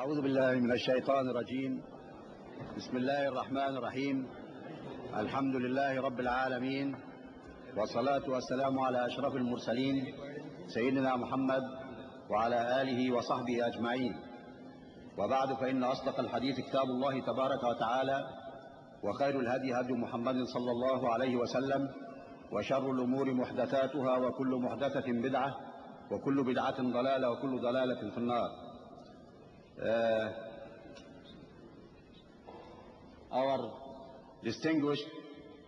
أعوذ بالله من الشيطان الرجيم. بسم الله الرحمن الرحيم. الحمد لله رب العالمين، والصلاة والسلام على أشرف المرسلين سيدنا محمد وعلى آله وصحبه أجمعين. وبعد، فإن أصدق الحديث كتاب الله تبارك وتعالى، وخير الهدي هدي محمد صلى الله عليه وسلم، وشر الأمور محدثاتها، وكل محدثة بدعة، وكل بدعة ضلالة، وكل ضلالة في النار. Our distinguished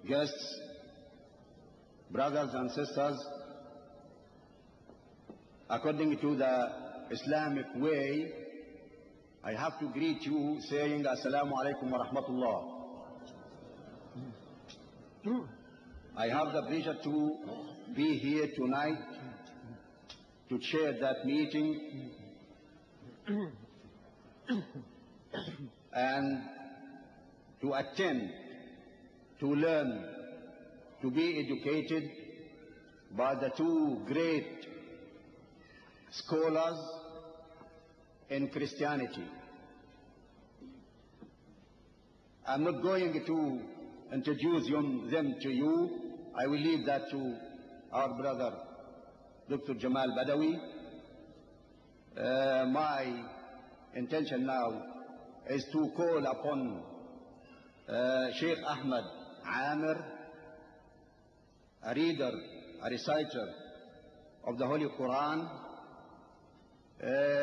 guests, brothers and sisters, according to the Islamic way, I have to greet you saying Assalamu alaikum wa rahmatullah. I have the pleasure to be here tonight to chair that meeting and to attend, to learn, to be educated by the two great scholars in Christianity. I'm not going to introduce them to you. I will leave that to our brother, Dr. Jamal Badawi. My intention now is to call upon Sheikh Ahmed Amir, a reader, a reciter of the Holy Quran.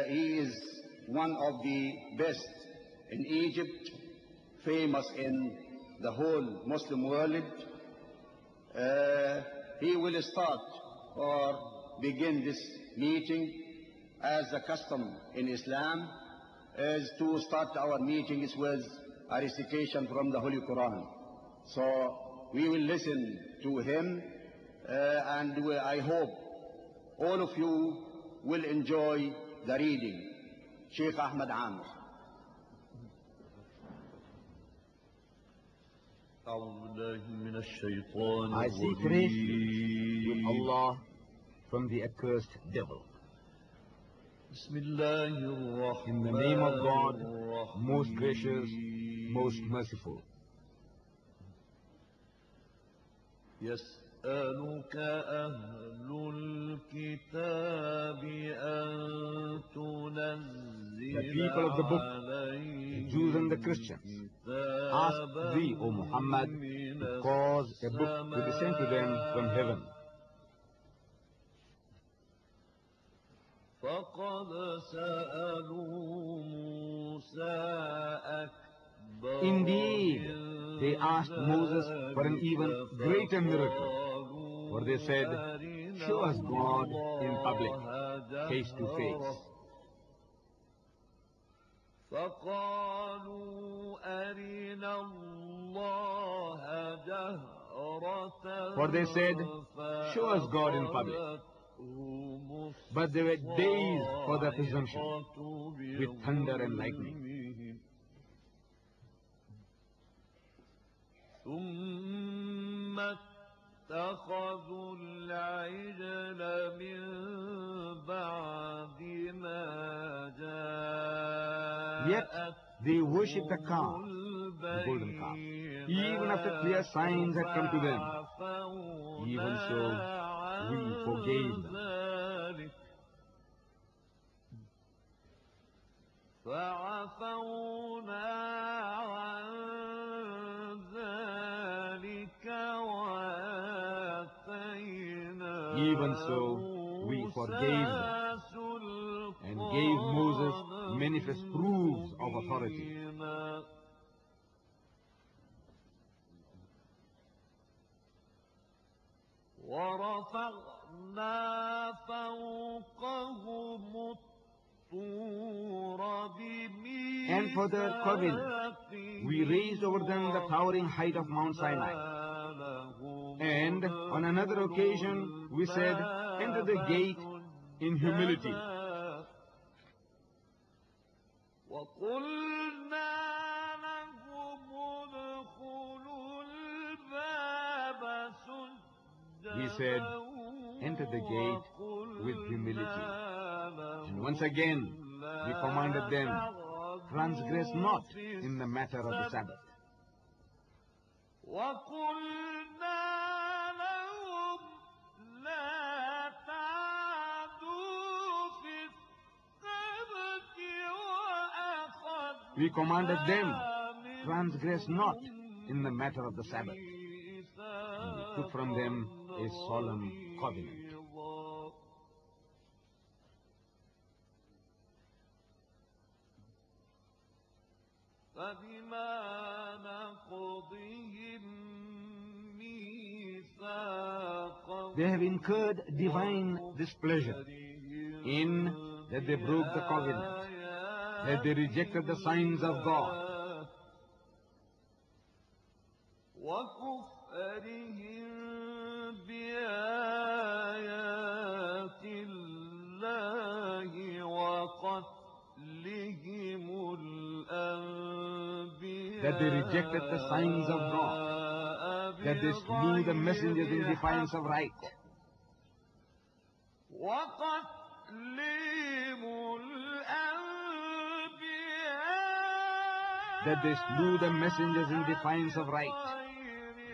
He is one of the best in Egypt, famous in the whole Muslim world. He will start or begin this meeting, as the custom in Islam is to start our meetings with a recitation from the Holy Quran. So we will listen to him, and I hope all of you will enjoy the reading. Sheikh Ahmed Amir. I seek refuge with Allah from the accursed devil. In the name of God, most gracious, most merciful. يسألك أهل الكتاب أن تنزل The people of the book, the Jews and the Christians, ask thee, O Muhammad, to cause a book to descend to them from heaven. فقد سألوا موسى أكبر. Indeed, they asked Moses for an even greater miracle, for they said, show us God in public, face to face. فقالوا أرنا الله جهرة. For they said, show us God in public. But they were dazed for their presumption with thunder and lightning. ثم اتخذوا العجل من بعد ما جاءت. Yet they worshipped the calf, the golden calf, even after clear signs had come to them. Even so, we forgave them. فعفونا عن ذلك وآتينا. Even so, we forgave them and gave Moses manifest proofs of authority. ورفعنا فوقهم الطور بميثاقهم. And for their covenant, we raised over them the towering height of Mount Sinai. And on another occasion, we said, enter the gate in humility. وقلنا لهم ادخلوا الباب سجدا. We said, enter the gate with humility. And once again, we commanded them, transgress not in the matter of the Sabbath. وقلنا لهم لا تعدوا في السبت وأخذنا We commanded them, transgress not in the matter of the Sabbath. And we took from them a solemn covenant. فبما نقضهم ميثاقهم They have incurred divine displeasure in that they broke the covenant, that they rejected the signs of God, وكفرهم بآيات الله وقتلهم الأنبياء that they rejected the signs of God, that they slew the messengers in defiance of right, وقتلهم الأنبياء that they slew the messengers in defiance of right,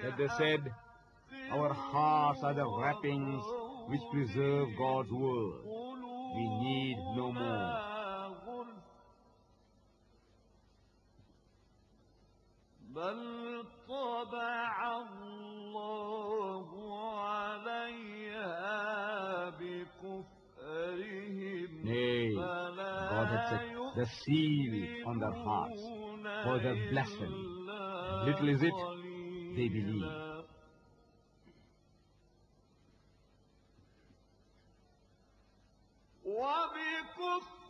that they said, our hearts are the wrappings which preserve God's word. We need no more. بل طبع الله عليها بكفرهم Nay, God had set the seal on their hearts for their blasphemy. Little is it, they believe.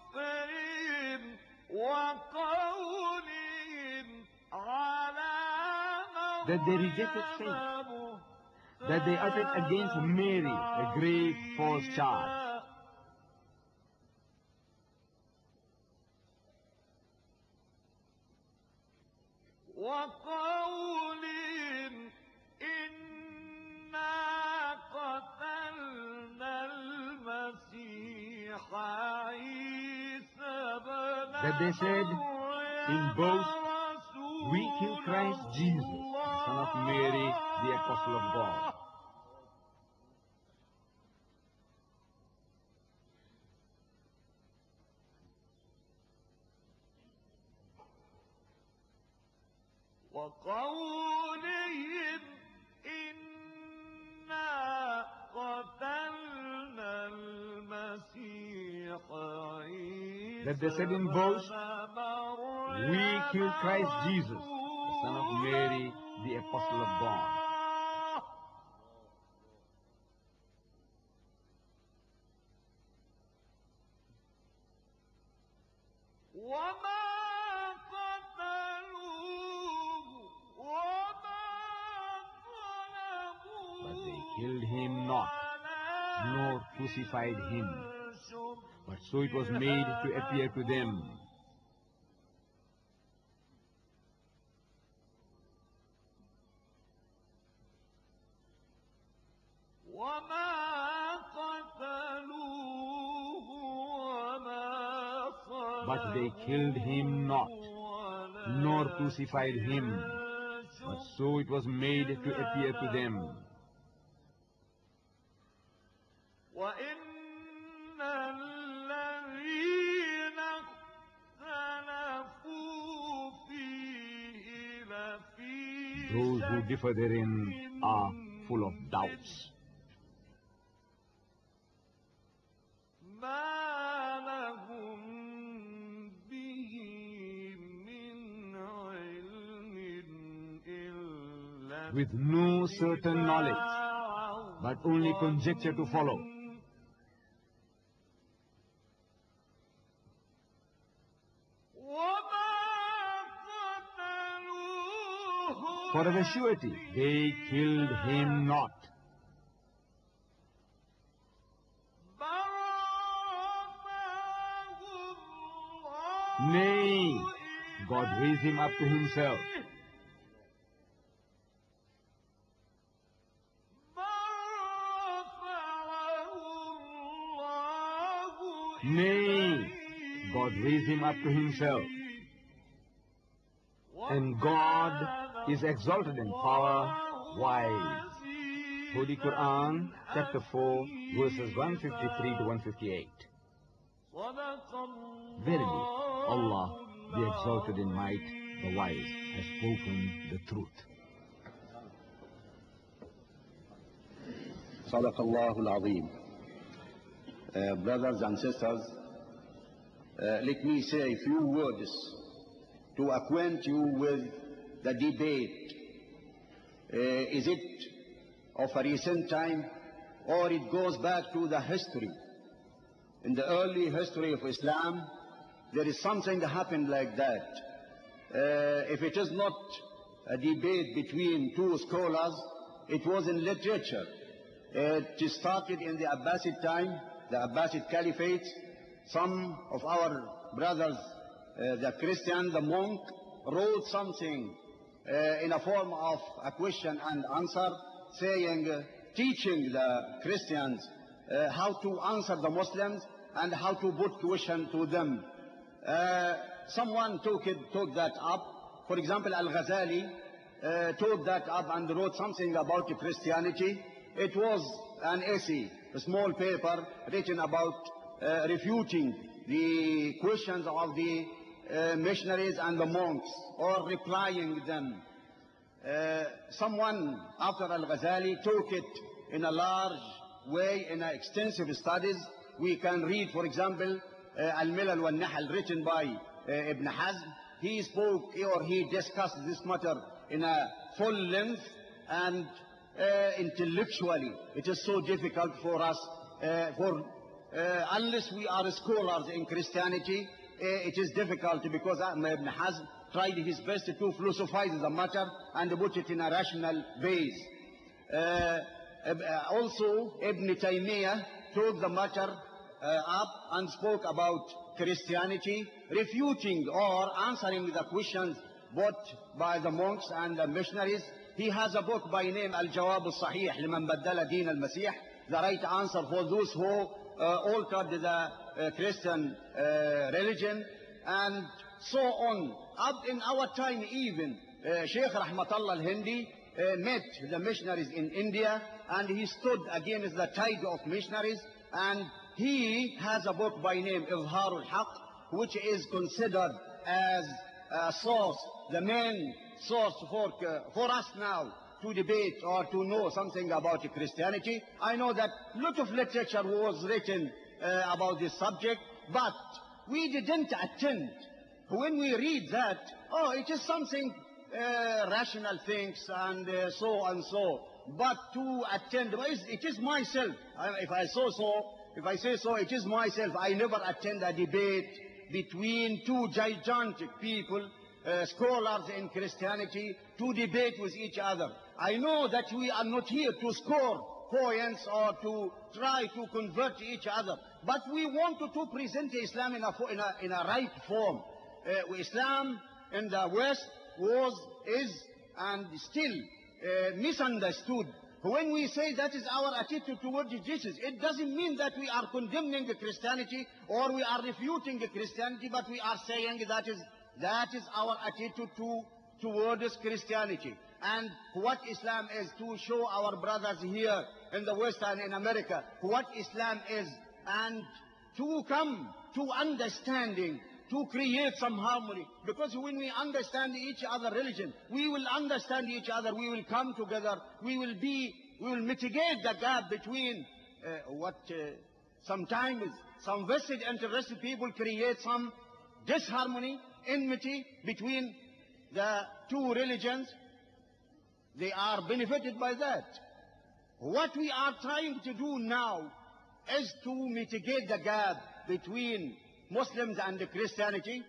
وبكفرهم وقولهم على That they rejected faith, that they uttered against Mary a grave false charge. وقولهم إنا قتلنا المسيح عيسى بن That they said, in boast, we kill Christ Jesus, son of Mary, the apostle of God. وقولهم إنا قتلنا المسيح عيسى That they said in boast, we killed Christ Jesus, the son of Mary, the apostle of God. وما قتلوه وما صلبوه But they killed him not, nor crucified him. But so it was made to appear to them. وما قتلوه وما صلبوه But they killed him not, nor crucified him. But so it was made to appear to them. وإن الذين اختلفوا فيه لفي Those who differ therein are full of doubts. ما لهم به من علم إلا With no certain knowledge, but only conjecture to follow. وما قتلوه For of a surety, they killed him not. بل رفعه الله Nay, God raised him up to himself. Nay, God raised him up to himself. and God is exalted in power, wise. Holy Quran, chapter 4, verses 153 to 158. Verily, Allah, the exalted in might, the wise, has spoken the truth. صدق الله العظيم. Brothers and sisters, let me say a few words to acquaint you with the debate. Is it of a recent time, or it goes back to the history? In the early history of Islam, there is something that happened like that. If it is not a debate between two scholars, it was in literature. It started in the Abbasid time, the Abbasid Caliphate. Some of our brothers, the Christian, the monk, wrote something in a form of a question and answer, saying, teaching the Christians how to answer the Muslims and how to put question to them. Someone took that up. For example, Al-Ghazali took that up and wrote something about Christianity. It was an essay, a small paper written about refuting the questions of the missionaries and the monks, or replying them. Someone after Al-Ghazali took it in a large way, in extensive studies. We can read, for example, Al-Milal wal-Nahal, written by Ibn Hazm. He spoke, or he discussed this matter in a full length, and intellectually it is so difficult for us, unless we are scholars in Christianity, it is difficult, because Ibn Hazm tried his best to philosophize the matter and put it in a rational base. Also, Ibn Taymiyyah took the matter up and spoke about Christianity, refuting or answering the questions put by the monks and the missionaries. He has a book by name Al-Jawab al-Sahih liman baddala Deen al-Masih, the right answer for those who altered the Christian religion, and so on. Up in our time even, Sheikh Rahmatullah al-Hindi met the missionaries in India, and he stood against the tide of missionaries, and he has a book by name Izhar al-Haq, which is considered as a source, the main source for us now to debate or to know something about Christianity. I know that a lot of literature was written about this subject, but we didn't attend. When we read that, it is something rational things and so and so. But to attend, it is myself. If I say so, it is myself. I never attend a debate between two gigantic people, scholars in Christianity, to debate with each other. I know that we are not here to score points or to try to convert each other, but we want to present Islam in a right form. Islam in the West is and still misunderstood. When we say that is our attitude towards Jesus, it doesn't mean that we are condemning Christianity or we are refuting Christianity, but we are saying that is our attitude towards Christianity. And what Islam is, to show our brothers here in the West and in America what Islam is, and to come to understanding, to create some harmony. Because when we understand each other religion, we will understand each other, we will come together, we will mitigate the gap between sometimes some vested interested people create some disharmony, enmity between the two religions. They are benefited by that. What we are trying to do now is to mitigate the gap between Muslims and Christianity,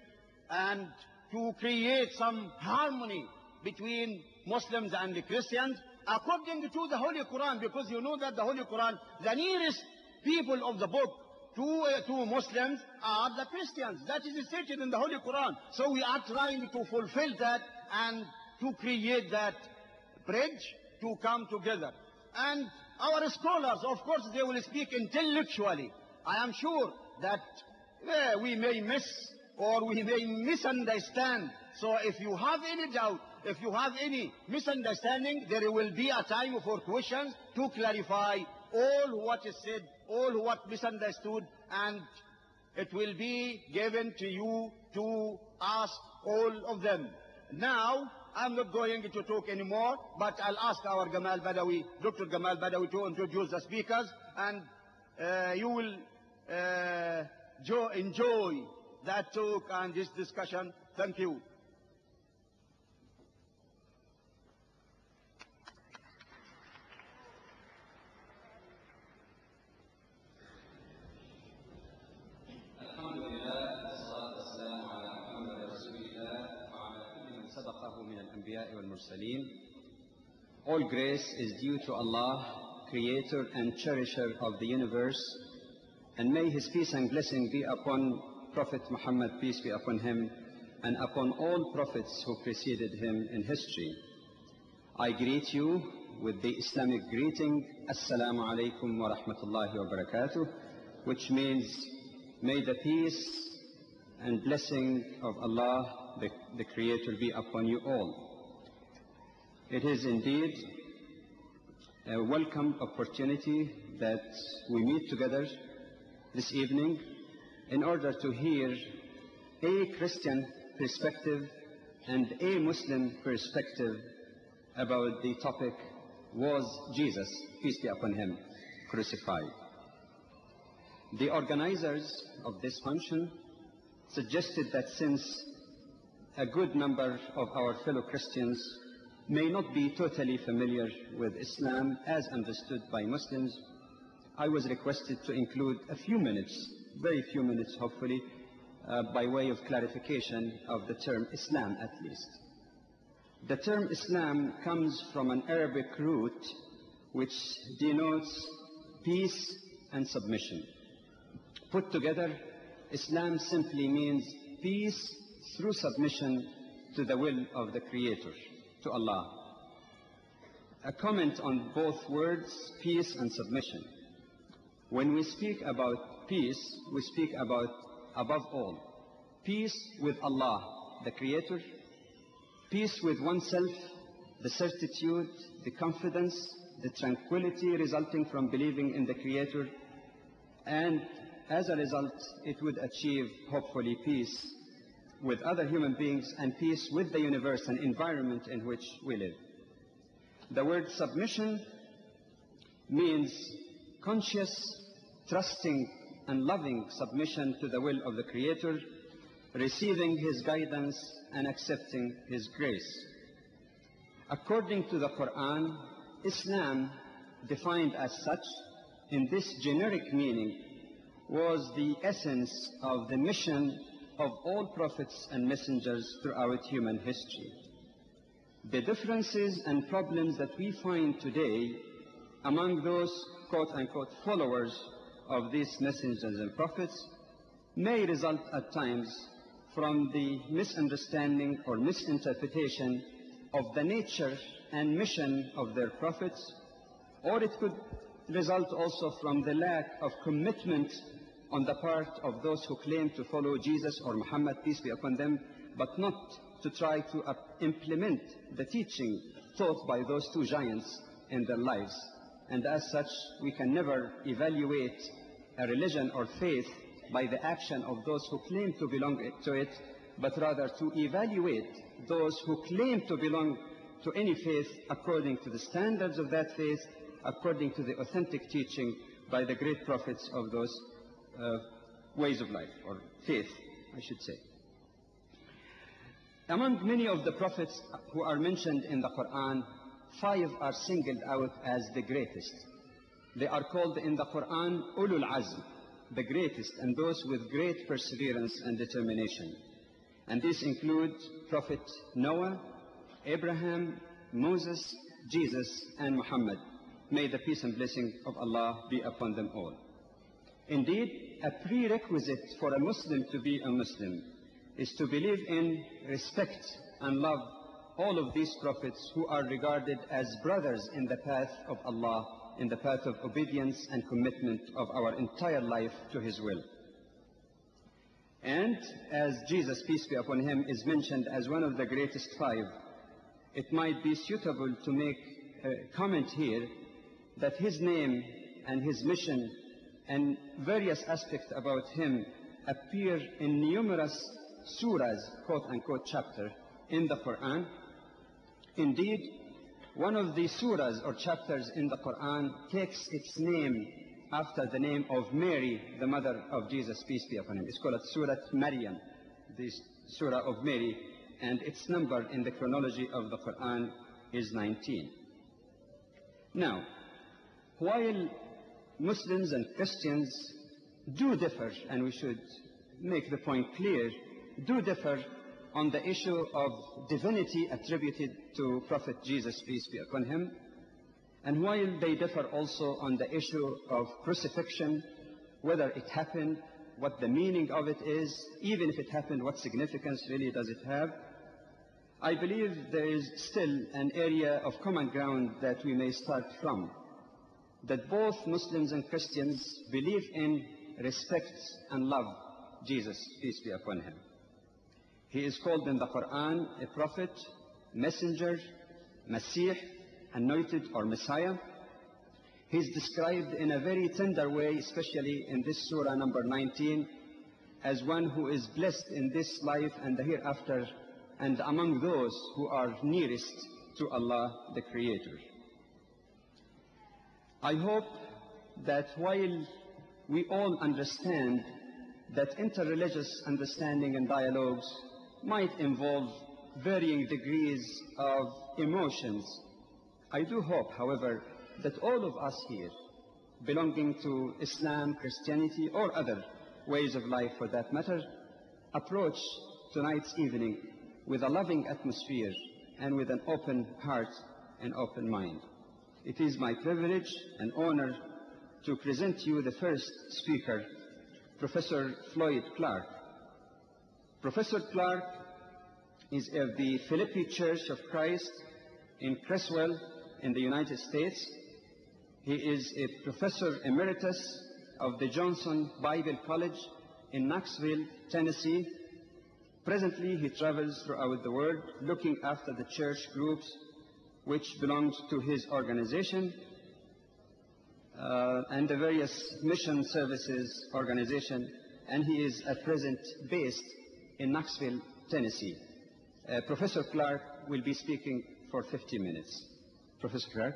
and to create some harmony between Muslims and Christians according to the Holy Quran, because you know that the Holy Quran, the nearest people of the book to Muslims are the Christians. That is stated in the Holy Quran. So we are trying to fulfill that and to create that bridge to come together. And our scholars, of course, they will speak intellectually. I am sure that we may miss or we may misunderstand so if you have any doubt, if you have any misunderstanding, there will be a time for questions to clarify all what is said, all what misunderstood, and it will be given to you to ask all of them. Now, I'm not going to talk anymore, but I'll ask our Gamal Badawi, Dr. Gamal Badawi, to introduce the speakers, and you will enjoy that talk and this discussion. Thank you. All grace is due to Allah, Creator and Cherisher of the universe, and may His peace and blessing be upon Prophet Muhammad, peace be upon him, and upon all prophets who preceded him in history. I greet you with the Islamic greeting, Assalamu alaikum wa rahmatullahi wa barakatuh, which means, may the peace and blessing of Allah, the Creator, be upon you all. It is indeed a welcome opportunity that we meet together this evening in order to hear a Christian perspective and a Muslim perspective about the topic, was Jesus, peace be upon him, crucified? The organizers of this function suggested that since a good number of our fellow Christians may not be totally familiar with Islam as understood by Muslims, I was requested to include a few minutes, very few minutes hopefully, by way of clarification of the term Islam at least. The term Islam comes from an Arabic root which denotes peace and submission. Put together, Islam simply means peace through submission to the will of the Creator, to Allah. A comment on both words, peace and submission. When we speak about peace, we speak about, above all, peace with Allah, the Creator, peace with oneself, the certitude, the confidence, the tranquility resulting from believing in the Creator, and as a result, it would achieve, hopefully, peace with other human beings and peace with the universe and environment in which we live. The word submission means conscious, trusting, and loving submission to the will of the Creator, receiving His guidance and accepting His grace. According to the Quran, Islam, defined as such, in this generic meaning, was the essence of the mission of all prophets and messengers throughout human history. The differences and problems that we find today among those quote-unquote followers of these messengers and prophets may result at times from the misunderstanding or misinterpretation of the nature and mission of their prophets, or it could result also from the lack of commitment on the part of those who claim to follow Jesus or Muhammad, peace be upon them, but not to try to implement the teaching taught by those two giants in their lives. And as such, we can never evaluate a religion or faith by the action of those who claim to belong to it, but rather to evaluate those who claim to belong to any faith according to the standards of that faith, according to the authentic teaching by the great prophets of those ways of life, or faith, I should say. Among many of the prophets who are mentioned in the Quran, 5 are singled out as the greatest. They are called in the Quran Ulul Azm, the greatest, and those with great perseverance and determination. And these include Prophet Noah, Abraham, Moses, Jesus, and Muhammad. May the peace and blessing of Allah be upon them all. Indeed, a prerequisite for a Muslim to be a Muslim is to believe in, respect, and love all of these prophets who are regarded as brothers in the path of Allah, in the path of obedience and commitment of our entire life to His will. And as Jesus, peace be upon him, is mentioned as one of the greatest five, it might be suitable to make a comment here that his name and his mission and various aspects about him appear in numerous surahs, quote-unquote chapter, in the Quran. Indeed, one of the surahs or chapters in the Quran takes its name after the name of Mary, the mother of Jesus, peace be upon him. It's called Surah Maryam, the surah of Mary, and its number in the chronology of the Quran is 19. Now, while Muslims and Christians do differ, and we should make the point clear, do differ on the issue of divinity attributed to Prophet Jesus, peace be upon him, and while they differ also on the issue of crucifixion, whether it happened, what the meaning of it is, even if it happened, what significance really does it have, I believe there is still an area of common ground that we may start from, that both Muslims and Christians believe in, respect, and love Jesus, peace be upon him. He is called in the Quran a prophet, messenger, Messiah, anointed or Messiah. He is described in a very tender way, especially in this surah number 19, as one who is blessed in this life and the hereafter, and among those who are nearest to Allah, the Creator. I hope that while we all understand that interreligious understanding and dialogues might involve varying degrees of emotions, I do hope, however, that all of us here, belonging to Islam, Christianity, or other ways of life for that matter, approach tonight's evening with a loving atmosphere and with an open heart and open mind. It is my privilege and honor to present to you the first speaker, Professor Floyd Clark. Professor Clark is of the Philippi Church of Christ in Creswell in the United States. He is a Professor Emeritus of the Johnson Bible College in Knoxville, Tennessee. Presently, he travels throughout the world looking after the church groups which belong to his organization and the various mission services organization, and he is at present based in Knoxville, Tennessee. Professor Clark will be speaking for 50 minutes. Professor Clark.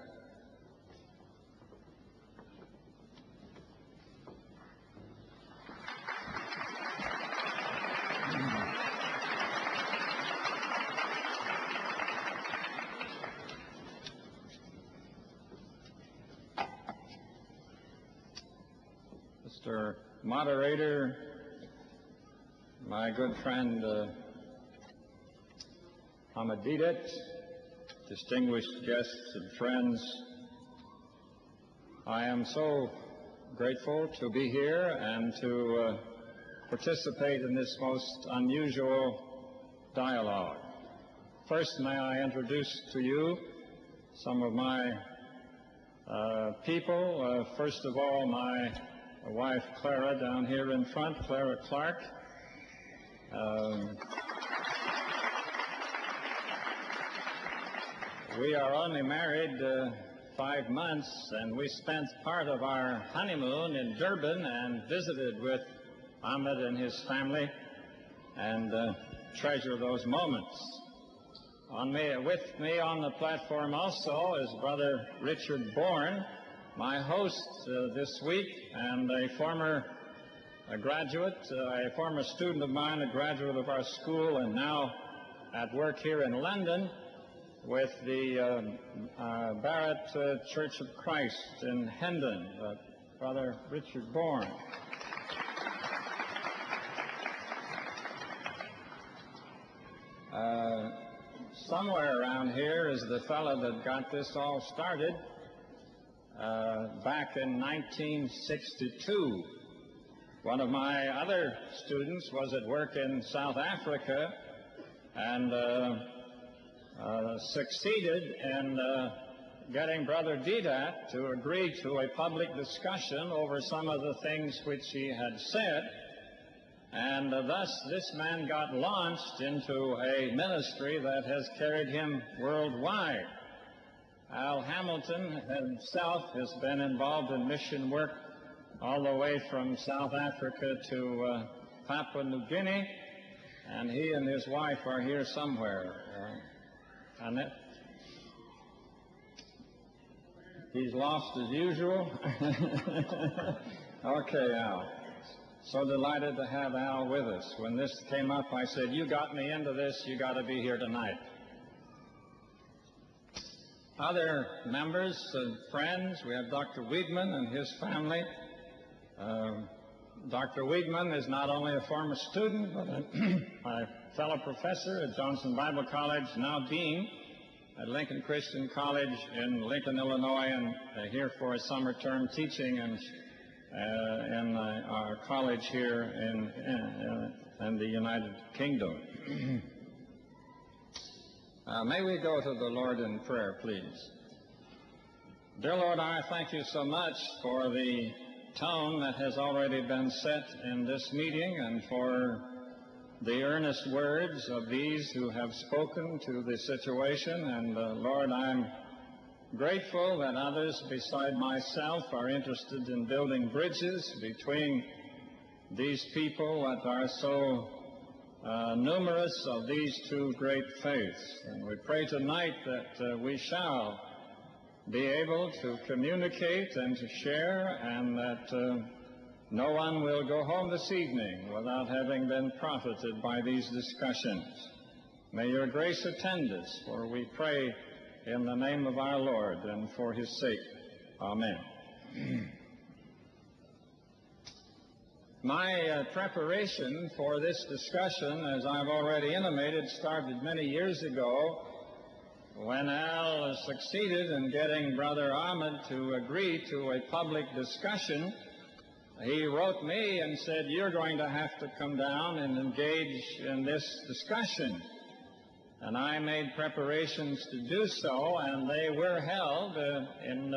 Mr. Moderator, my good friend Ahmed, distinguished guests and friends, I am so grateful to be here and to participate in this most unusual dialogue. First, may I introduce to you some of my people. First of all, my wife Clara down here in front, Clara Clark. We are only married 5 months, and we spent part of our honeymoon in Durban and visited with Ahmed and his family and treasure those moments. With me on the platform also is Brother Richard Bourne, my host this week, and a former graduate, a former student of mine, a graduate of our school, and now at work here in London with the Barrett Church of Christ in Hendon, Brother Richard Bourne. Somewhere around here is the fellow that got this all started back in 1962. One of my other students was at work in South Africa and succeeded in getting Brother DEEDAT to agree to a public discussion over some of the things which he had said. And thus this man got launched into a ministry that has carried him worldwide. Al Hamilton himself has been involved in mission work all the way from South Africa to Papua New Guinea, and he and his wife are here somewhere. Annette? He's lost as usual. Okay, Al. So delighted to have Al with us. When this came up, I said, you got me into this, you got to be here tonight. Other members and friends, we have Dr. Wiedemann and his family. Dr. Wiedemann is not only a former student, but a fellow professor at Johnson Bible College, now dean at Lincoln Christian College in Lincoln, Illinois, and here for a summer term teaching in our college here in the United Kingdom. May we go to the Lord in prayer, please. Dear Lord, I thank you so much for the tone that has already been set in this meeting and for the earnest words of these who have spoken to the situation. And Lord, I'm grateful that others beside myself are interested in building bridges between these people that are so numerous of these two great faiths. And we pray tonight that we shall be able to communicate and to share, and that no one will go home this evening without having been profited by these discussions. May your grace attend us, for we pray in the name of our Lord and for his sake. Amen. My preparation for this discussion, as I've already intimated, started many years ago when Al succeeded in getting Brother Ahmed to agree to a public discussion. He wrote me and said, you're going to have to come down and engage in this discussion. And I made preparations to do so, and they were held in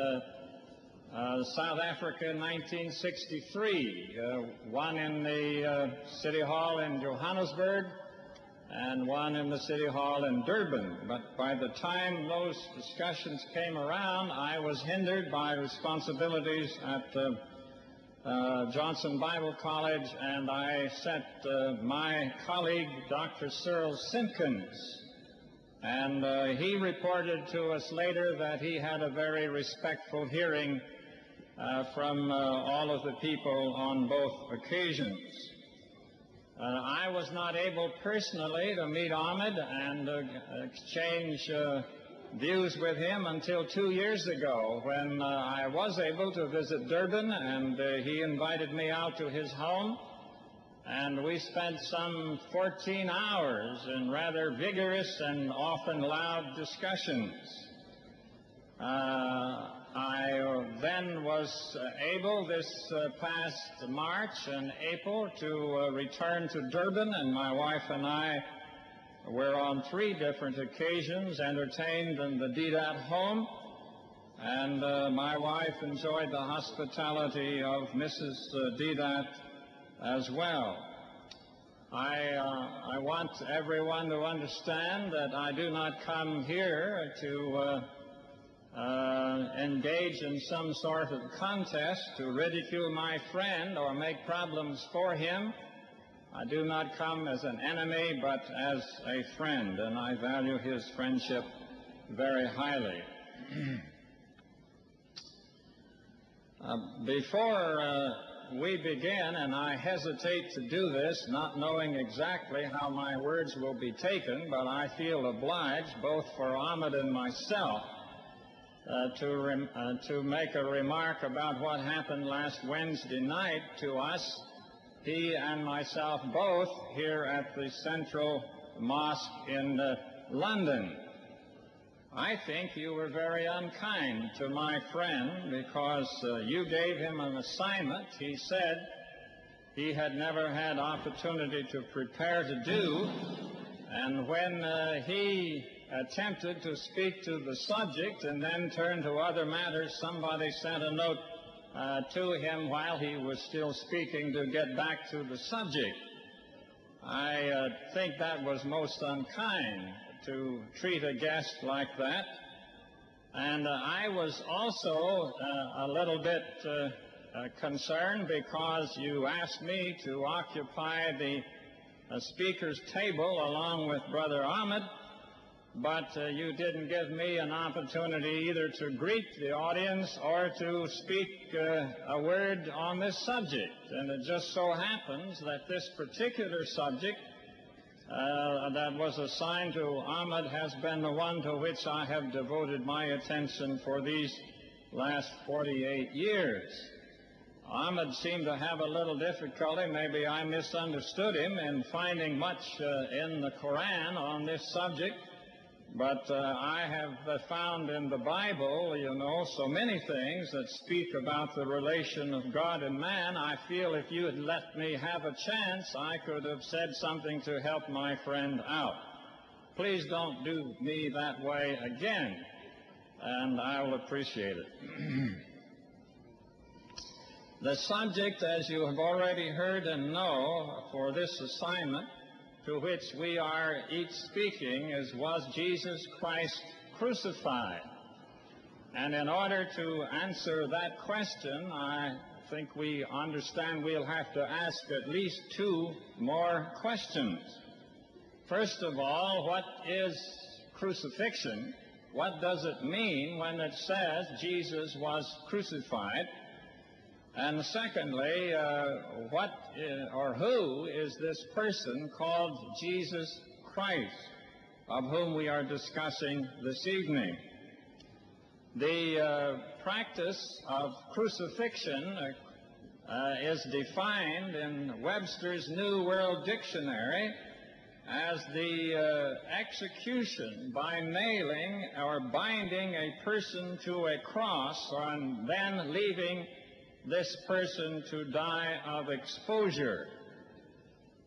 South Africa in 1963, one in the City Hall in Johannesburg and one in the City Hall in Durban. But by the time those discussions came around, I was hindered by responsibilities at Johnson Bible College, and I sent my colleague, Dr. Cyril Simpkins, and he reported to us later that he had a very respectful hearing from all of the people on both occasions. I was not able personally to meet Ahmed and exchange views with him until 2 years ago, when I was able to visit Durban, and he invited me out to his home, and we spent some 14 hours in rather vigorous and often loud discussions. I then was able this past March and April to return to Durban, and my wife and I were on 3 different occasions entertained in the DEEDAT home, and my wife enjoyed the hospitality of Mrs. DEEDAT as well. I want everyone to understand that I do not come here to engage in some sort of contest to ridicule my friend or make problems for him. I do not come as an enemy, but as a friend, and I value his friendship very highly. Before we begin, and I hesitate to do this, not knowing exactly how my words will be taken, but I feel obliged, both for Ahmed and myself, to make a remark about what happened last Wednesday night to us, he and myself both, here at the Central Mosque in London. I think you were very unkind to my friend, because you gave him an assignment he said he had never had opportunity to prepare to do, and when he attempted to speak to the subject and then turn to other matters, somebody sent a note to him while he was still speaking to get back to the subject. I think that was most unkind to treat a guest like that. And I was also a little bit concerned because you asked me to occupy the speaker's table along with Brother Ahmed, but you didn't give me an opportunity either to greet the audience or to speak a word on this subject. And it just so happens that this particular subject that was assigned to Ahmed has been the one to which I have devoted my attention for these last 48 years. Ahmed seemed to have a little difficulty, maybe I misunderstood him, in finding much in the Quran on this subject. But I have found in the Bible, so many things that speak about the relation of God and man. I feel if you had let me have a chance, I could have said something to help my friend out. Please don't do me that way again, and I'll appreciate it. The subject, as you have already heard and know, for this assignment to which we are each speaking was Jesus Christ crucified? And in order to answer that question, I think we understand we'll have to ask at least two more questions. First of all, what is crucifixion? What does it mean when it says Jesus was crucified? And secondly, what or who is this person called Jesus Christ, of whom we are discussing this evening? The practice of crucifixion is defined in Webster's New World Dictionary as the execution by nailing or binding a person to a cross and then leaving this person to die of exposure.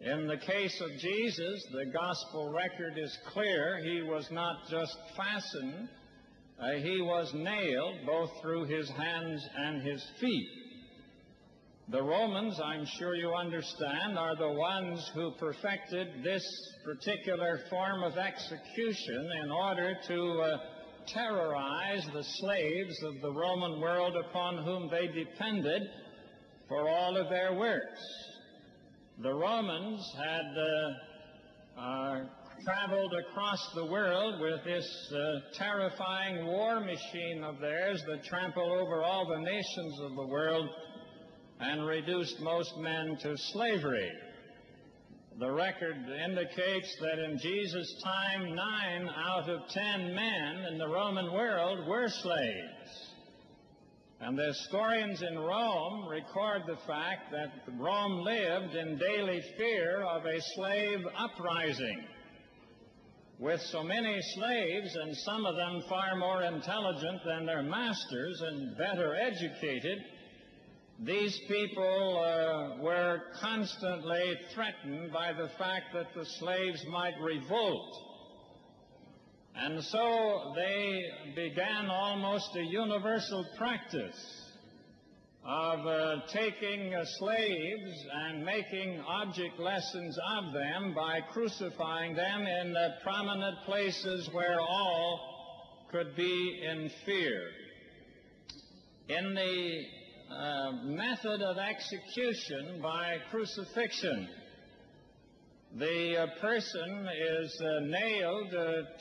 In the case of Jesus, the gospel record is clear. He was not just fastened, he was nailed both through his hands and his feet. The Romans, I'm sure you understand, are the ones who perfected this particular form of execution in order to terrorize the slaves of the Roman world upon whom they depended for all of their works. The Romans had traveled across the world with this terrifying war machine of theirs that trampled over all the nations of the world and reduced most men to slavery. The record indicates that in Jesus' time, 9 out of 10 men in the Roman world were slaves. And the historians in Rome record the fact that Rome lived in daily fear of a slave uprising. With so many slaves, and some of them far more intelligent than their masters and better educated, these people were constantly threatened by the fact that the slaves might revolt. And so they began almost a universal practice of taking slaves and making object lessons of them by crucifying them in prominent places where all could be in fear. In the method of execution by crucifixion, the person is nailed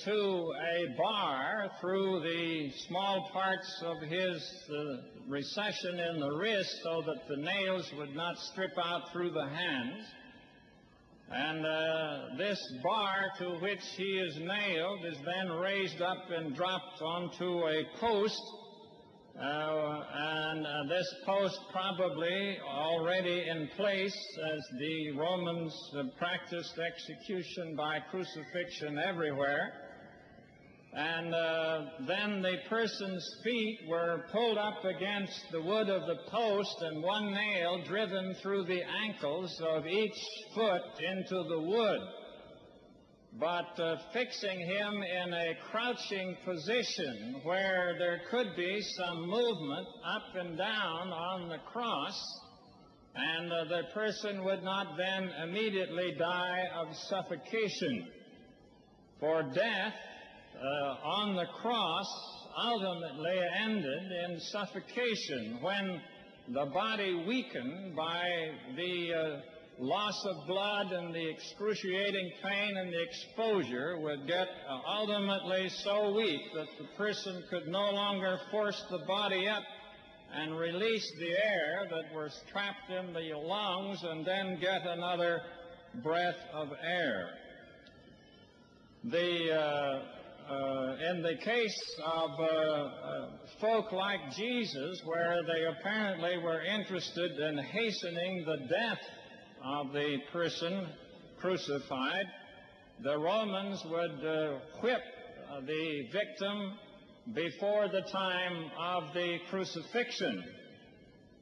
to a bar through the small parts of his recession in the wrist so that the nails would not strip out through the hands. And this bar to which he is nailed is then raised up and dropped onto a post. And this post probably already in place, as the Romans practiced execution by crucifixion everywhere. And then the person's feet were pulled up against the wood of the post and one nail driven through the ankles of each foot into the wood, but fixing him in a crouching position where there could be some movement up and down on the cross and the person would not then immediately die of suffocation. For death on the cross ultimately ended in suffocation when the body weakened by the loss of blood and the excruciating pain and the exposure would get ultimately so weak that the person could no longer force the body up and release the air that was trapped in the lungs and then get another breath of air. In the case of folk like Jesus, where they apparently were interested in hastening the death of the person crucified, the Romans would whip the victim before the time of the crucifixion.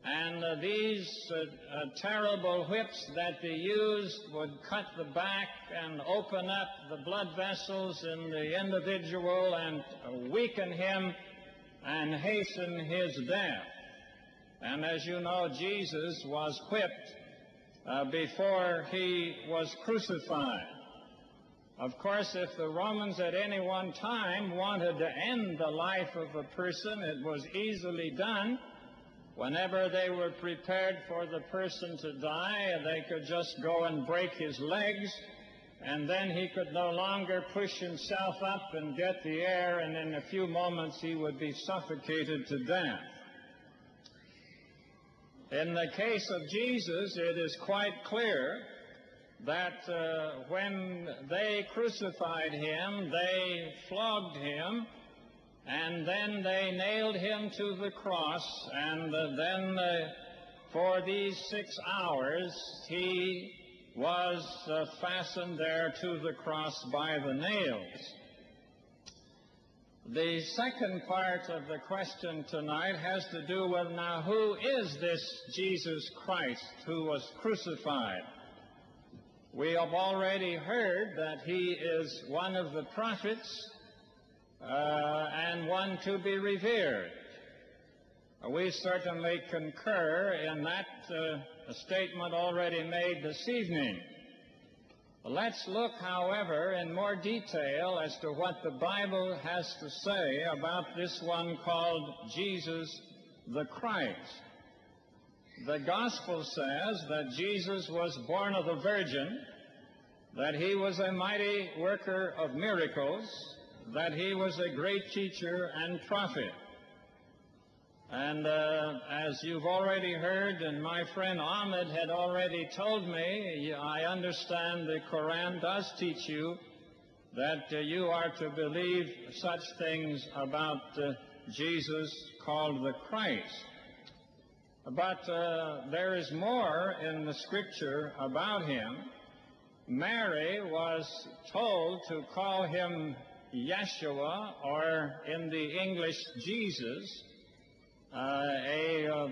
And these terrible whips that they used would cut the back and open up the blood vessels in the individual and weaken him and hasten his death. And as you know, Jesus was whipped before he was crucified. Of course, if the Romans at any one time wanted to end the life of a person, it was easily done. Whenever they were prepared for the person to die, they could just go and break his legs, and then he could no longer push himself up and get the air, and in a few moments he would be suffocated to death. In the case of Jesus, it is quite clear that when they crucified him, they flogged him, and then they nailed him to the cross, and then for these 6 hours he was fastened there to the cross by the nails. The second part of the question tonight has to do with, now, who is this Jesus Christ who was crucified? We have already heard that he is one of the prophets, and one to be revered. We certainly concur in that statement already made this evening. Let's look, however, in more detail as to what the Bible has to say about this one called Jesus the Christ. The Gospel says that Jesus was born of a virgin, that he was a mighty worker of miracles, that he was a great teacher and prophet. And as you've already heard, and my friend Ahmed had already told me, I understand the Quran does teach you that you are to believe such things about Jesus called the Christ. But there is more in the Scripture about him. Mary was told to call him Yeshua, or in the English, Jesus, a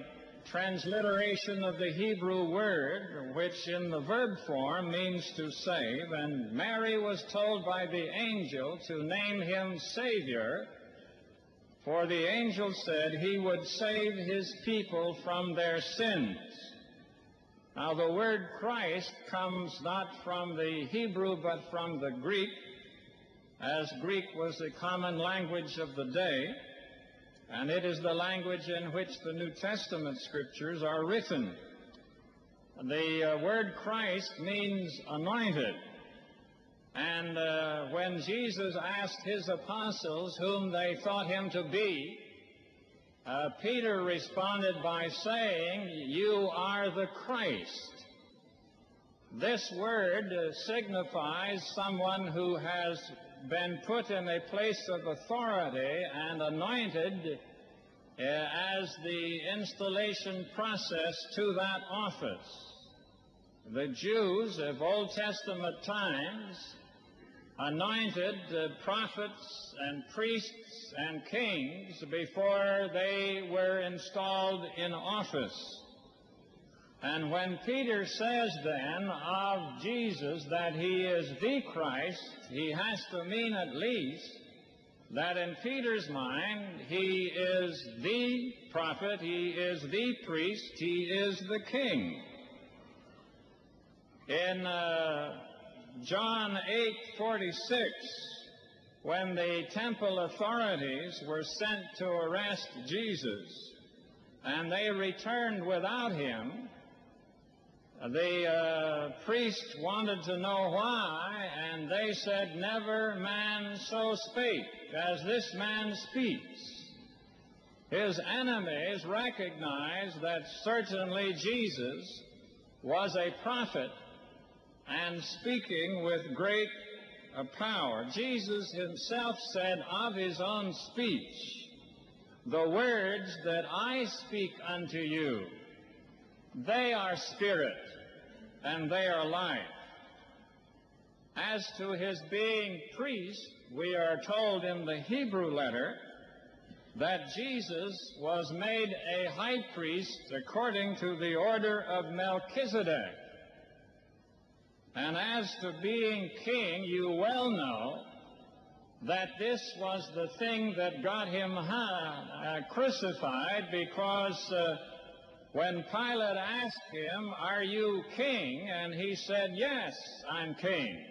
transliteration of the Hebrew word, which in the verb form means to save. And Mary was told by the angel to name him Savior, for the angel said he would save his people from their sins. Now, the word Christ comes not from the Hebrew, but from the Greek, as Greek was the common language of the day, and it is the language in which the New Testament scriptures are written. The word Christ means anointed, and when Jesus asked his apostles whom they thought him to be, Peter responded by saying, "You are the Christ." This word signifies someone who has been put in a place of authority and anointed as the installation process to that office. The Jews of Old Testament times anointed prophets and priests and kings before they were installed in office. And when Peter says then of Jesus that he is the Christ, he has to mean at least that in Peter's mind he is the prophet, he is the priest, he is the king. In John 8:46, when the temple authorities were sent to arrest Jesus, and they returned without him, the priest wanted to know why, and they said, "Never man so spake as this man speaks." His enemies recognized that certainly Jesus was a prophet and speaking with great power. Jesus himself said of his own speech, "The words that I speak unto you, they are spirit and they are life." As to his being priest, we are told in the Hebrew letter that Jesus was made a high priest according to the order of Melchizedek. And as to being king, you well know that this was the thing that got him crucified, because when Pilate asked him, "Are you king?" and he said, "Yes, I'm king."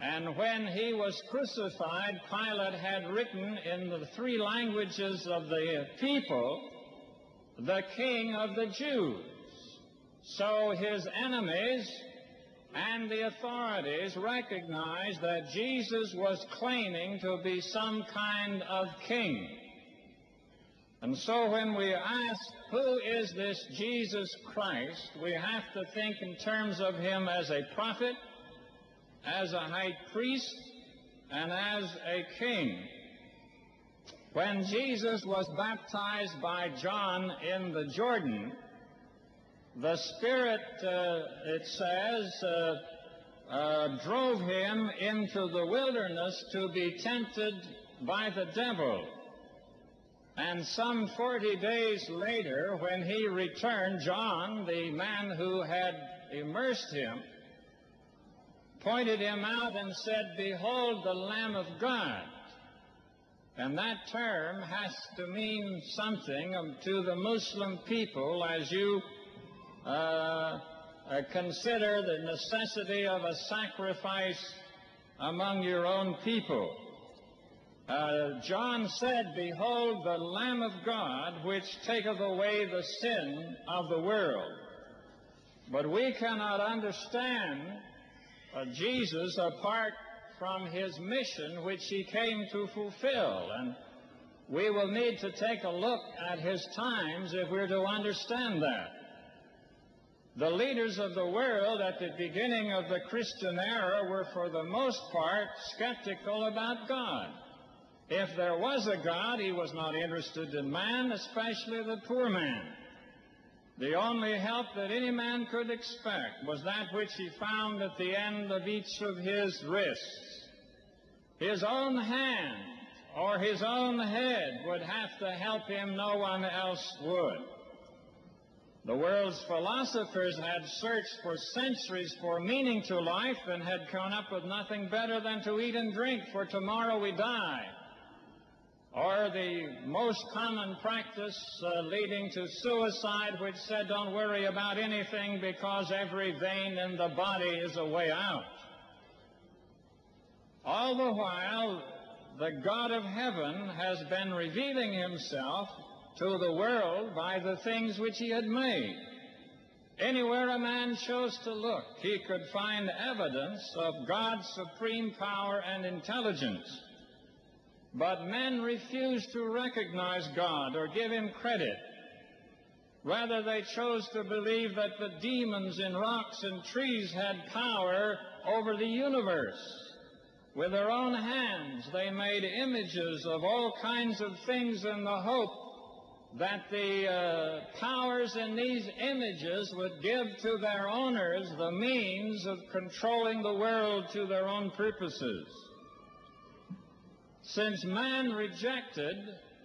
And when he was crucified, Pilate had written in the three languages of the people, "The King of the Jews." So his enemies and the authorities recognized that Jesus was claiming to be some kind of king. And so when we ask, who is this Jesus Christ, we have to think in terms of him as a prophet, as a high priest, and as a king. When Jesus was baptized by John in the Jordan, the Spirit, it says, drove him into the wilderness to be tempted by the devil. And some 40 days later, when he returned, John, the man who had immersed him, pointed him out and said, "Behold the Lamb of God." And that term has to mean something to the Muslim people as you consider the necessity of a sacrifice among your own people. John said, "Behold the Lamb of God, which taketh away the sin of the world." But we cannot understand Jesus apart from his mission which he came to fulfill. And we will need to take a look at his times if we're to understand that. The leaders of the world at the beginning of the Christian era were for the most part skeptical about God. If there was a God, he was not interested in man, especially the poor man. The only help that any man could expect was that which he found at the end of each of his wrists. His own hand or his own head would have to help him, no one else would. The world's philosophers had searched for centuries for meaning to life and had come up with nothing better than to eat and drink, for tomorrow we die. Or the most common practice leading to suicide, which said, "Don't worry about anything because every vein in the body is a way out." All the while, the God of heaven has been revealing himself to the world by the things which he had made. Anywhere a man chose to look, he could find evidence of God's supreme power and intelligence. But men refused to recognize God or give him credit. Rather, they chose to believe that the demons in rocks and trees had power over the universe. With their own hands, they made images of all kinds of things in the hope that the powers in these images would give to their owners the means of controlling the world to their own purposes. Since man rejected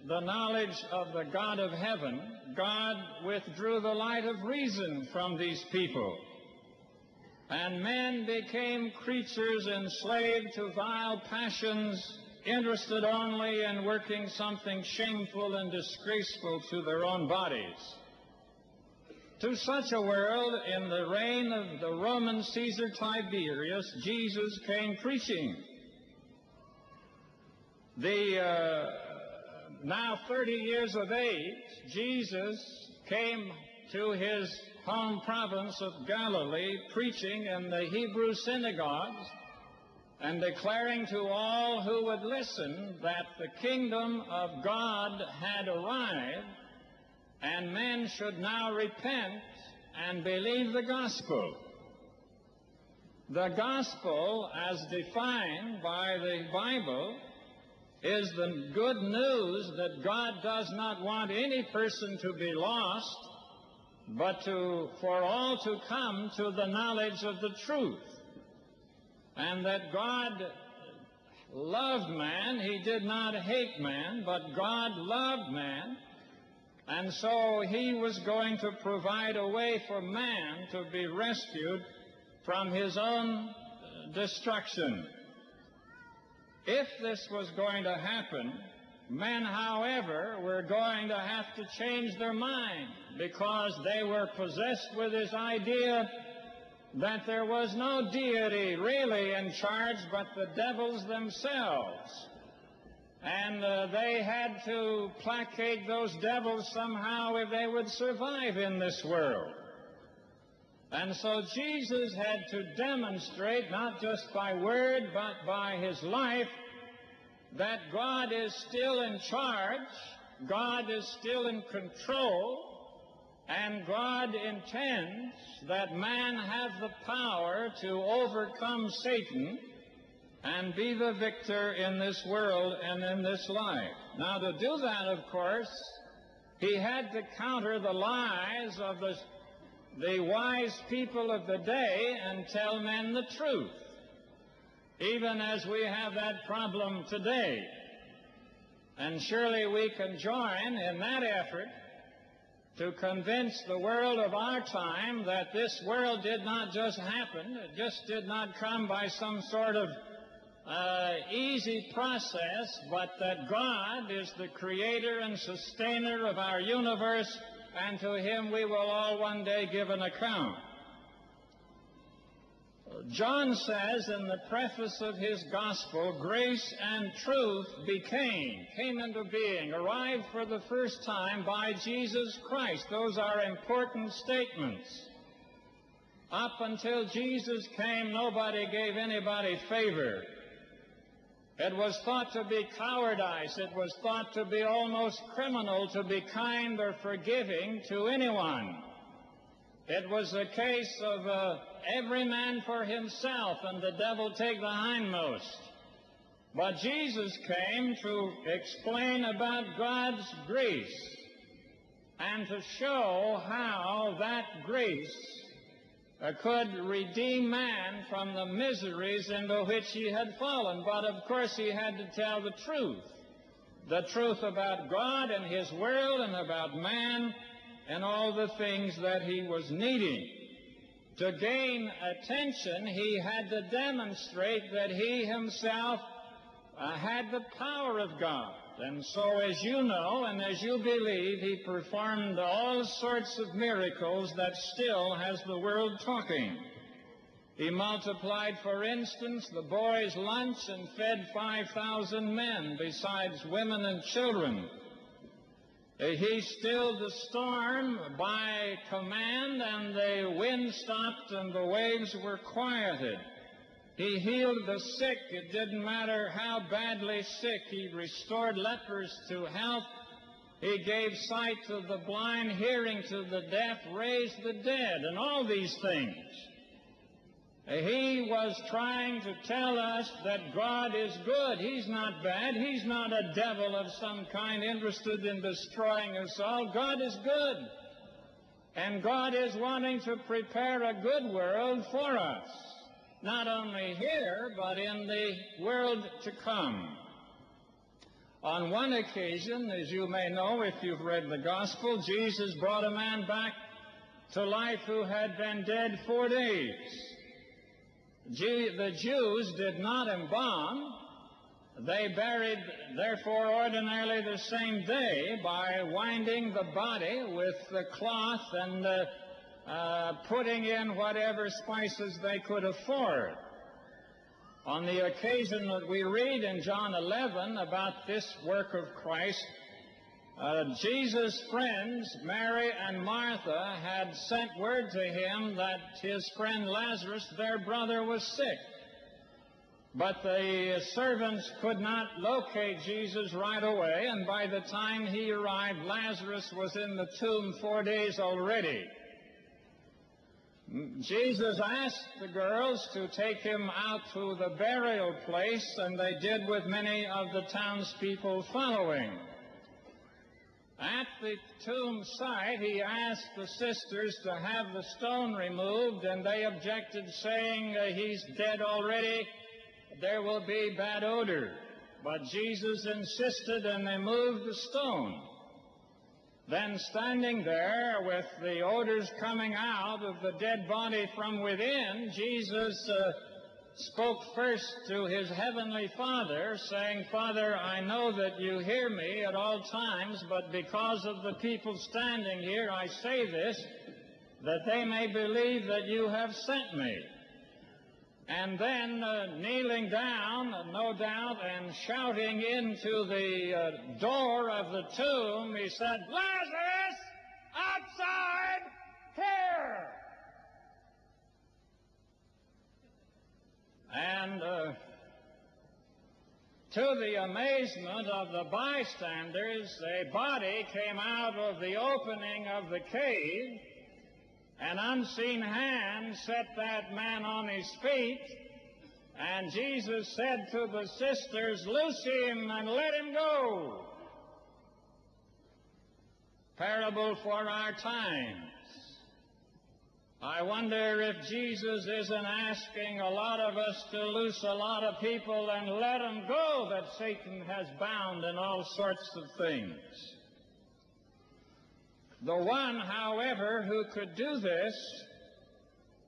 the knowledge of the God of heaven, God withdrew the light of reason from these people, and men became creatures enslaved to vile passions, interested only in working something shameful and disgraceful to their own bodies. To such a world, in the reign of the Roman Caesar Tiberius, Jesus came preaching. Now 30 years of age, Jesus came to his home province of Galilee, preaching in the Hebrew synagogues and declaring to all who would listen that the kingdom of God had arrived and men should now repent and believe the gospel. The gospel, as defined by the Bible, is the good news that God does not want any person to be lost, but for all to come to the knowledge of the truth. And that God loved man. He did not hate man, but God loved man. And so he was going to provide a way for man to be rescued from his own destruction. If this was going to happen, men, however, were going to have to change their mind, because they were possessed with this idea that there was no deity really in charge but the devils themselves. And they had to placate those devils somehow if they would survive in this world. And so Jesus had to demonstrate, not just by word, but by his life, that God is still in charge, God is still in control, and God intends that man have the power to overcome Satan and be the victor in this world and in this life. Now, to do that, of course, he had to counter the lies of the wise people of the day and tell men the truth, even as we have that problem today. And surely we can join in that effort to convince the world of our time that this world did not just happen, it just did not come by some sort of easy process, but that God is the creator and sustainer of our universe, and to him we will all one day give an account. John says in the preface of his gospel, grace and truth came into being, arrived for the first time by Jesus Christ. Those are important statements. Up until Jesus came, nobody gave anybody favor. It was thought to be cowardice. It was thought to be almost criminal to be kind or forgiving to anyone. It was a case of every man for himself and the devil take the hindmost. But Jesus came to explain about God's grace and to show how that grace could redeem man from the miseries into which he had fallen. But of course he had to tell the truth about God and his world and about man and all the things that he was needing. To gain attention, he had to demonstrate that he himself had the power of God. And so, as you know and as you believe, he performed all sorts of miracles that still has the world talking. He multiplied, for instance, the boys' lunch and fed 5,000 men, besides women and children. He stilled the storm by command, and the wind stopped and the waves were quieted. He healed the sick. It didn't matter how badly sick. He restored lepers to health. He gave sight to the blind, hearing to the deaf, raised the dead, and all these things. He was trying to tell us that God is good. He's not bad. He's not a devil of some kind interested in destroying us all. God is good. And God is wanting to prepare a good world for us, not only here, but in the world to come. On one occasion, as you may know if you've read the Gospel, Jesus brought a man back to life who had been dead 4 days. The Jews did not embalm. They buried, therefore, ordinarily the same day by winding the body with the cloth and putting in whatever spices they could afford. On the occasion that we read in John 11 about this work of Christ, Jesus' friends, Mary and Martha, had sent word to him that his friend Lazarus, their brother, was sick. But the servants could not locate Jesus right away, and by the time he arrived, Lazarus was in the tomb 4 days already. Jesus asked the girls to take him out to the burial place, and they did, with many of the townspeople following. At the tomb site, he asked the sisters to have the stone removed, and they objected, saying, he's dead already, there will be bad odor. But Jesus insisted, and they moved the stone. Then, standing there with the odors coming out of the dead body from within, Jesus spoke first to his heavenly Father, saying, Father, I know that you hear me at all times, but because of the people standing here, I say this, that they may believe that you have sent me. And then, kneeling down, no doubt, and shouting into the door of the tomb, he said, Lazarus, outside here! And to the amazement of the bystanders, a body came out of the opening of the cave. An unseen hand set that man on his feet, and Jesus said to the sisters, loose him and let him go. Parable for our times. I wonder if Jesus isn't asking a lot of us to loose a lot of people and let them go that Satan has bound in all sorts of things. The one, however, who could do this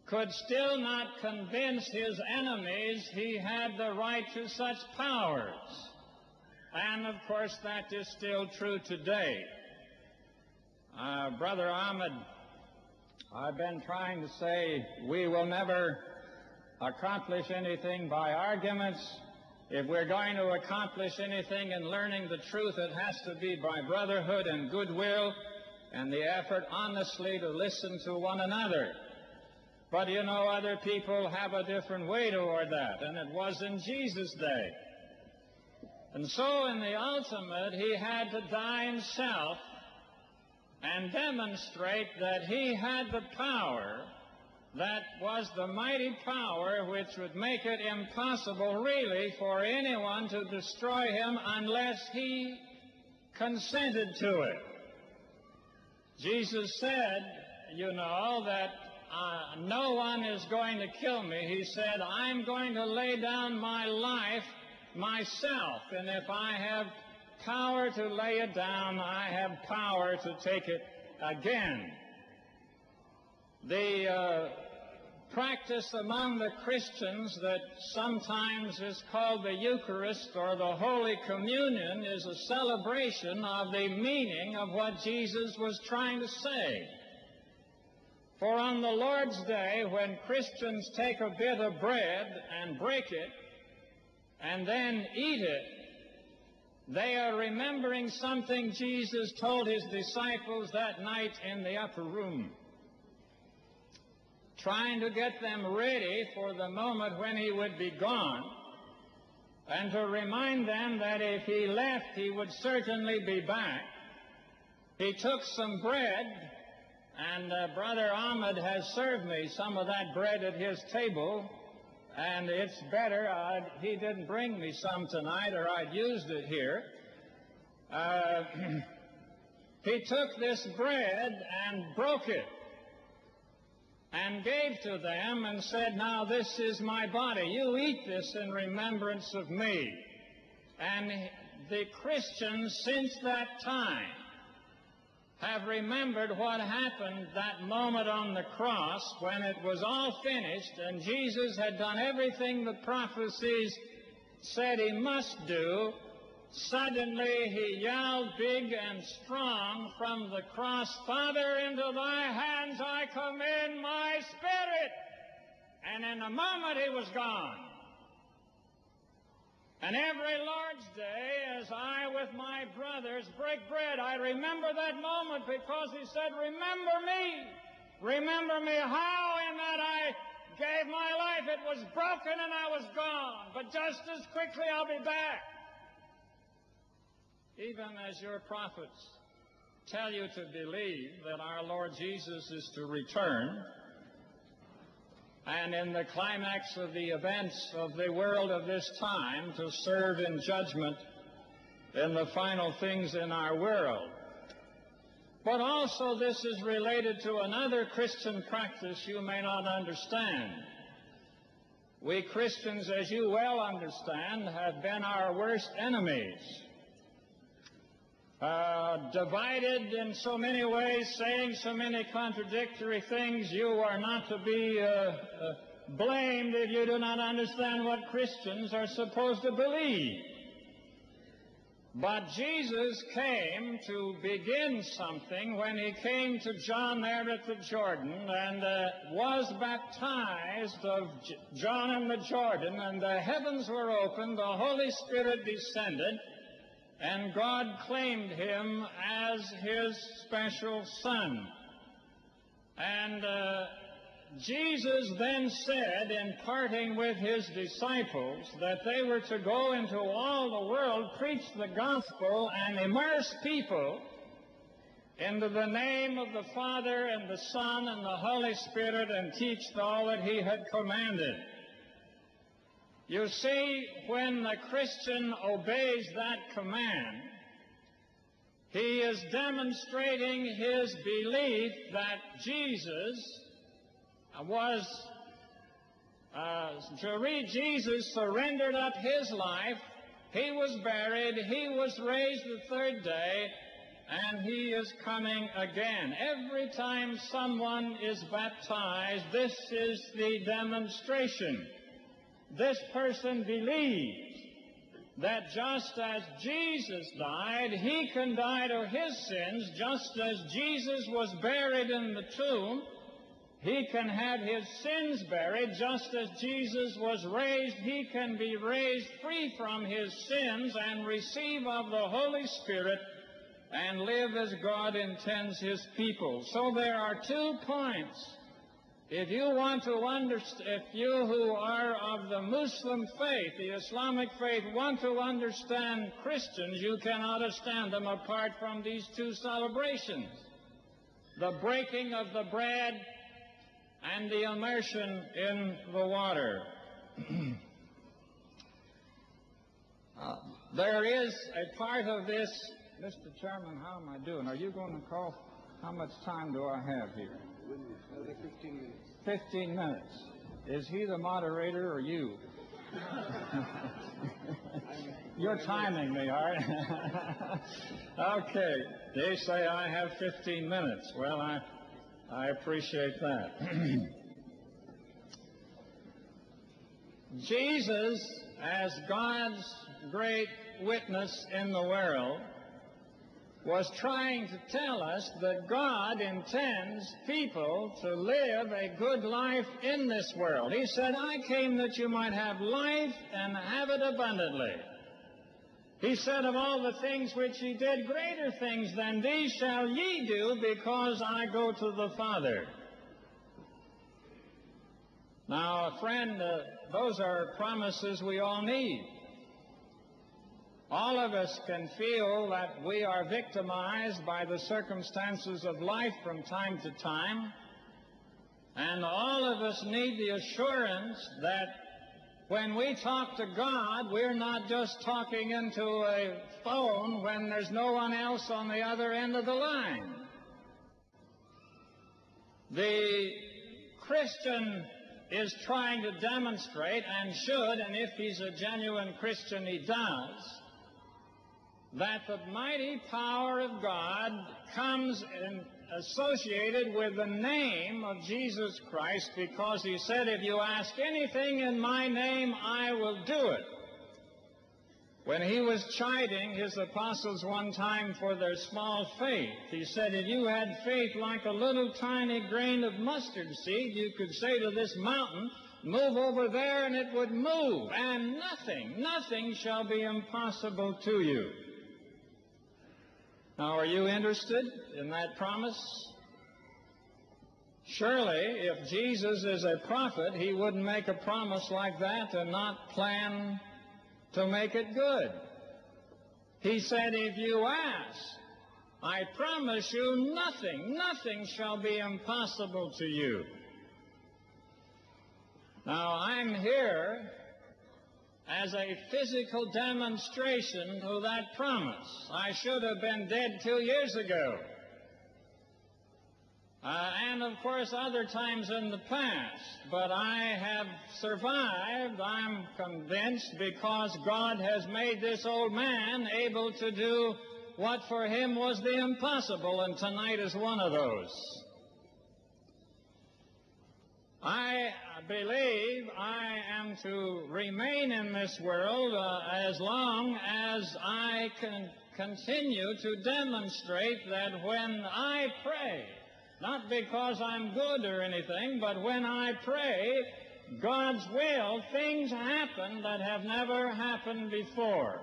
could still not convince his enemies he had the right to such powers. And, of course, that is still true today. Brother Ahmed, I've been trying to say we will never accomplish anything by arguments. If we're going to accomplish anything in learning the truth, it has to be by brotherhood and goodwill, and the effort honestly to listen to one another. But you know, other people have a different way toward that, and it was in Jesus' day. And so in the ultimate, he had to die himself and demonstrate that he had the power that was the mighty power which would make it impossible really for anyone to destroy him unless he consented to it. Jesus said, you know, that no one is going to kill me. He said, I'm going to lay down my life myself, and if I have power to lay it down, I have power to take it again. The practice among the Christians that sometimes is called the Eucharist or the Holy Communion is a celebration of the meaning of what Jesus was trying to say. For on the Lord's Day, when Christians take a bit of bread and break it and then eat it, they are remembering something Jesus told his disciples that night in the upper room, trying to get them ready for the moment when he would be gone, and to remind them that if he left, he would certainly be back. He took some bread, and Brother Ahmed has served me some of that bread at his table, and it's better. He didn't bring me some tonight, or I'd used it here. He took this bread and broke it and gave to them and said, now this is my body. You eat this in remembrance of me. And the Christians since that time have remembered what happened that moment on the cross when it was all finished and Jesus had done everything the prophecies said he must do, Suddenly he yelled big and strong from the cross, "Father, into thy hands I commend my spirit." And in a moment he was gone. And every Lord's Day, as I with my brothers break bread, I remember that moment because he said, "Remember me. Remember me how in that I gave my life. It was broken and I was gone. But just as quickly I'll be back." Even as your prophets tell you to believe that our Lord Jesus is to return, and in the climax of the events of the world of this time to serve in judgment in the final things in our world. But also this is related to another Christian practice you may not understand. We Christians, as you well understand, have been our worst enemies. Divided in so many ways, saying so many contradictory things, you are not to be blamed if you do not understand what Christians are supposed to believe. But Jesus came to begin something when he came to John there at the Jordan and was baptized of John in the Jordan, and the heavens were opened, the Holy Spirit descended, and God claimed him as his special son. And Jesus then said, in parting with his disciples, that they were to go into all the world, preach the gospel, and immerse people into the name of the Father and the Son and the Holy Spirit, and teach all that he had commanded. You see, when the Christian obeys that command, he is demonstrating his belief that Jesus Jesus surrendered up his life, he was buried, he was raised the third day, and he is coming again. Every time someone is baptized, this is the demonstration. This person believes that just as Jesus died, he can die to his sins. Just as Jesus was buried in the tomb, he can have his sins buried. Just as Jesus was raised, he can be raised free from his sins and receive of the Holy Spirit and live as God intends his people. So there are 2 points. If you want to understand, if you who are of the Muslim faith, the Islamic faith, want to understand Christians, you cannot understand them apart from these 2 celebrations: the breaking of the bread and the immersion in the water. There is a part of this. Mr. Chairman, how am I doing? Are you going to call? How much time do I have here? 15 minutes. 15 minutes. Is he the moderator or you? You're timing me, all right? Okay. They say I have 15 minutes. Well, I appreciate that. Jesus, as God's great witness in the world, was trying to tell us that God intends people to live a good life in this world. He said, "I came that you might have life and have it abundantly." He said, "Of all the things which he did, greater things than these shall ye do, because I go to the Father." Now, friend, those are promises we all need. All of us can feel that we are victimized by the circumstances of life from time to time, and all of us need the assurance that when we talk to God, we're not just talking into a phone when there's no one else on the other end of the line. The Christian is trying to demonstrate, and should, and if he's a genuine Christian, he does, that the mighty power of God comes associated with the name of Jesus Christ, because he said, "If you ask anything in my name, I will do it." When he was chiding his apostles one time for their small faith, he said, if you had faith like a little tiny grain of mustard seed, you could say to this mountain, move over there, and it would move, and nothing shall be impossible to you. Now, are you interested in that promise? Surely, if Jesus is a prophet, he wouldn't make a promise like that and not plan to make it good. He said, if you ask, I promise you nothing shall be impossible to you. Now, I'm here as a physical demonstration to that promise. I should have been dead 2 years ago. And, of course, other times in the past. But I have survived, I'm convinced, because God has made this old man able to do what for him was the impossible, and tonight is one of those. I believe I am to remain in this world as long as I can continue to demonstrate that when I pray, not because I'm good or anything, but when I pray God's will, things happen that have never happened before.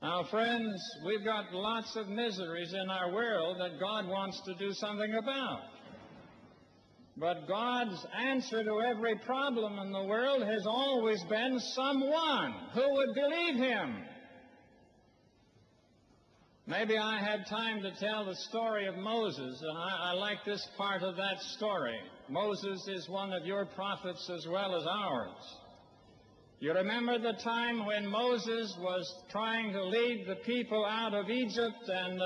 Now, friends, we've got lots of miseries in our world that God wants to do something about. But God's answer to every problem in the world has always been someone who would believe him. Maybe I had time to tell the story of Moses, and I like this part of that story. Moses is one of your prophets as well as ours. You remember the time when Moses was trying to lead the people out of Egypt, and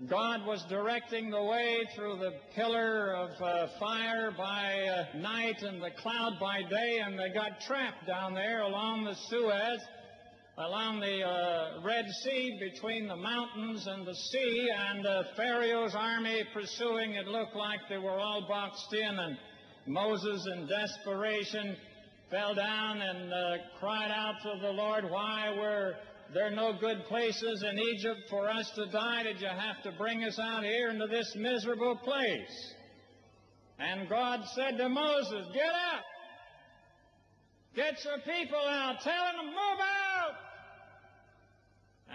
God was directing the way through the pillar of fire by night and the cloud by day, and they got trapped down there along the Suez, along the Red Sea, between the mountains and the sea, and Pharaoh's army pursuing. It looked like they were all boxed in, and Moses, in desperation, fell down and cried out to the Lord, why were there no good places in Egypt for us to die? Did you have to bring us out here into this miserable place? And God said to Moses, get up. Get your people out. Tell them to move out.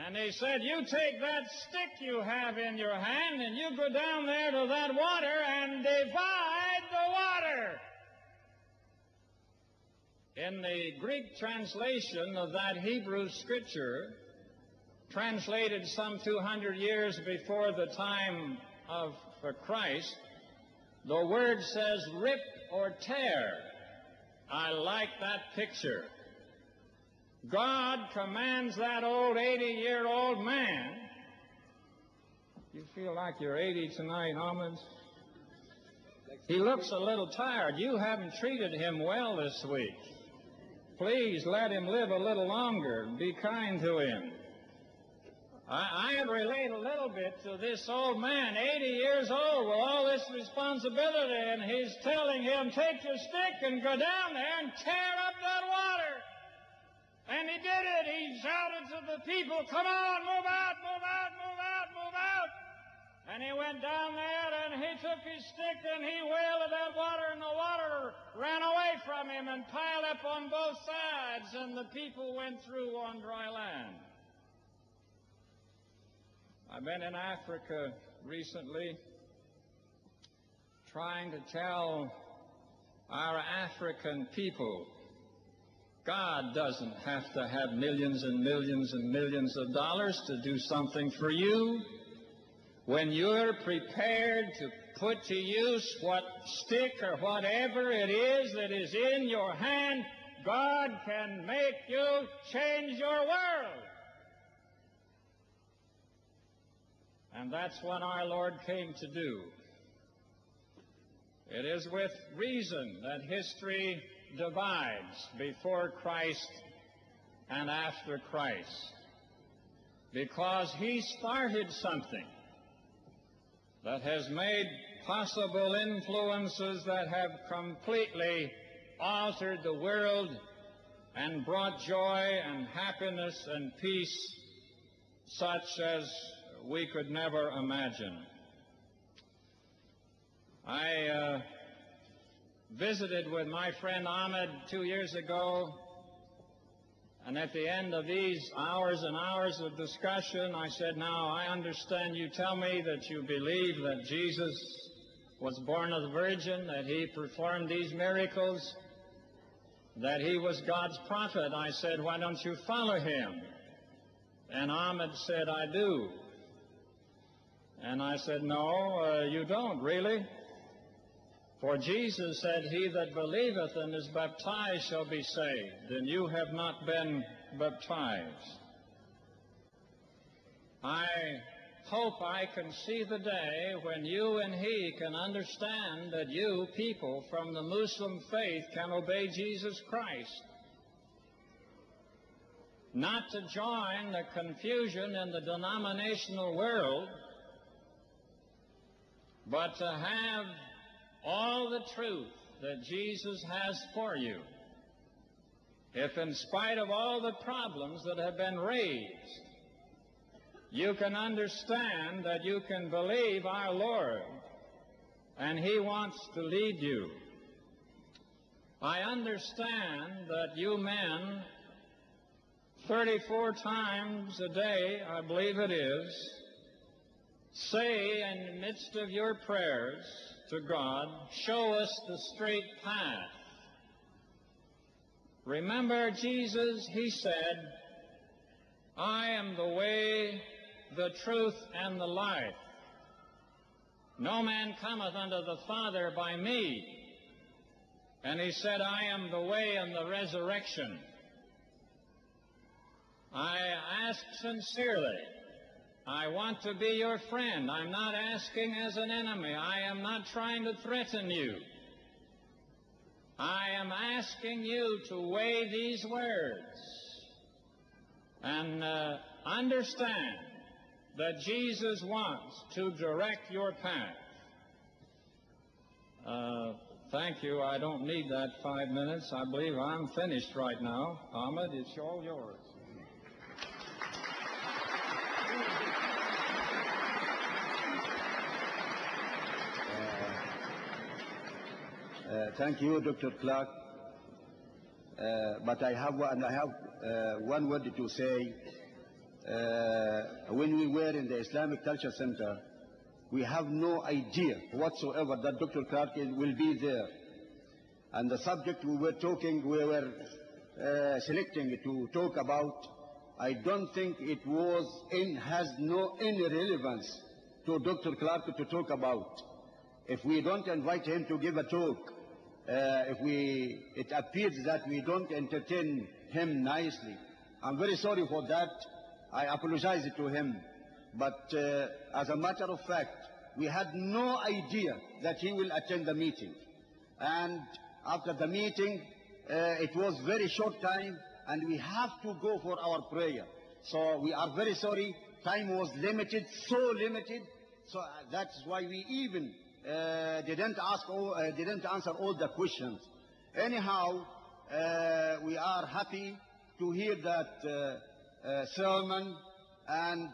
And he said, you take that stick you have in your hand and you go down there to that water and divide the water. In the Greek translation of that Hebrew scripture, translated some 200 years before the time of Christ, the word says rip or tear. I like that picture. God commands that old 80-year-old man. You feel like you're 80 tonight, Ahmed? He looks a little tired. You haven't treated him well this week. Please let him live a little longer. Be kind to him. I relate a little bit to this old man, 80 years old, with all this responsibility, and he's telling him, take your stick and go down there and tear up that water. And he did it. He shouted to the people, come on, move out, move out, move out, move out. And he went down there and he took his stick and he wailed at that water, and the water ran away from him and piled up on both sides, and the people went through on dry land. I've been in Africa recently trying to tell our African people, God doesn't have to have millions and millions and millions of dollars to do something for you. When you're prepared to put to use what stick or whatever it is that is in your hand, God can make you change your world. And that's what our Lord came to do. It is with reason that history divides before Christ and after Christ, because he started something that has made possible influences that have completely altered the world and brought joy and happiness and peace such as we could never imagine. I visited with my friend Ahmed 2 years ago, and at the end of these hours and hours of discussion, I said, now I understand you tell me that you believe that Jesus was born of the Virgin, that he performed these miracles, that he was God's prophet. I said, why don't you follow him? And Ahmed said, I do. And I said, no, you don't really. For Jesus said, he that believeth and is baptized shall be saved, and you have not been baptized. I hope I can see the day when you and he can understand that you, people from the Muslim faith, can obey Jesus Christ. Not to join the confusion in the denominational world, but to have all the truth that Jesus has for you. If in spite of all the problems that have been raised, you can understand that you can believe our Lord, and he wants to lead you. I understand that you men 34 times a day, I believe it is, say in the midst of your prayers to God, show us the straight path. Remember Jesus, he said, I am the way, the truth, and the life. No man cometh unto the Father by me. And he said, I am the way and the resurrection. I ask sincerely, I want to be your friend. I'm not asking as an enemy. I am not trying to threaten you. I am asking you to weigh these words and understand that Jesus wants to direct your path. Thank you. I don't need that 5 minutes. I believe I'm finished right now. Ahmed, it's all yours. Thank you, Dr. Clark. But I have one word to say. When we were in the Islamic Culture Center, we have no idea whatsoever that Dr. Clark will be there. And the subject we were selecting to talk about, I don't think it has any relevance to Dr. Clark to talk about. If we don't invite him to give a talk, it appears that we don't entertain him nicely. I'm very sorry for that. I apologize to him. But as a matter of fact, we had no idea that he will attend the meeting. And after the meeting, it was very short time, and we have to go for our prayer. So we are very sorry. Time was limited, so limited. So that's why we even didn't answer all the questions. Anyhow, we are happy to hear that sermon and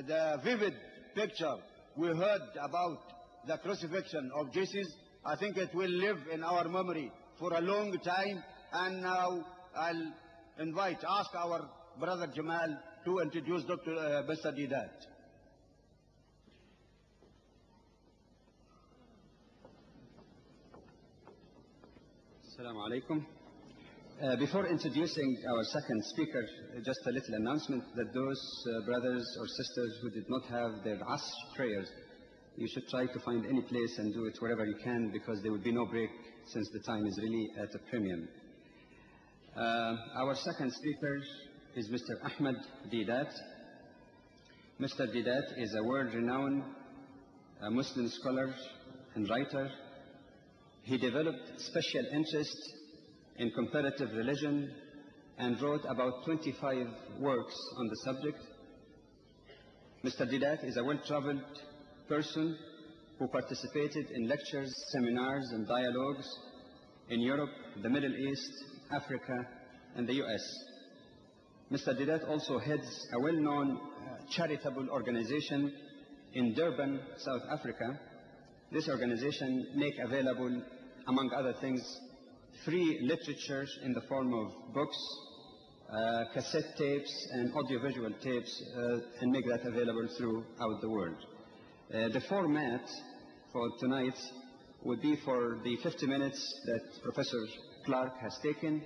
the vivid picture we heard about the crucifixion of Jesus. I think it will live in our memory for a long time. And now I'll ask our brother Jamal to introduce Mr. DEEDAT. Assalamu alaikum. Before introducing our second speaker, just a little announcement that those brothers or sisters who did not have their Asr prayers, you should try to find any place and do it wherever you can, because there will be no break since the time is really at a premium. Our second speaker is Mr. Ahmed DEEDAT. Mr. DEEDAT is a world-renowned Muslim scholar and writer. He developed special interest in comparative religion and wrote about 25 works on the subject. Mr. DEEDAT is a well-traveled person who participated in lectures, seminars, and dialogues in Europe, the Middle East, Africa, in the US. Mr. DEEDAT also heads a well-known charitable organization in Durban, South Africa. This organization makes available, among other things, free literature in the form of books, cassette tapes, and audiovisual tapes, and make that available throughout the world. The format for tonight would be for the 50 minutes that Professor Clark has taken.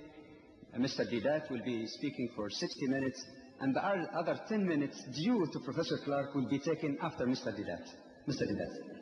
Mr. DEEDAT will be speaking for 60 minutes, and the other 10 minutes due to Professor Clark will be taken after Mr. DEEDAT. Mr. DEEDAT.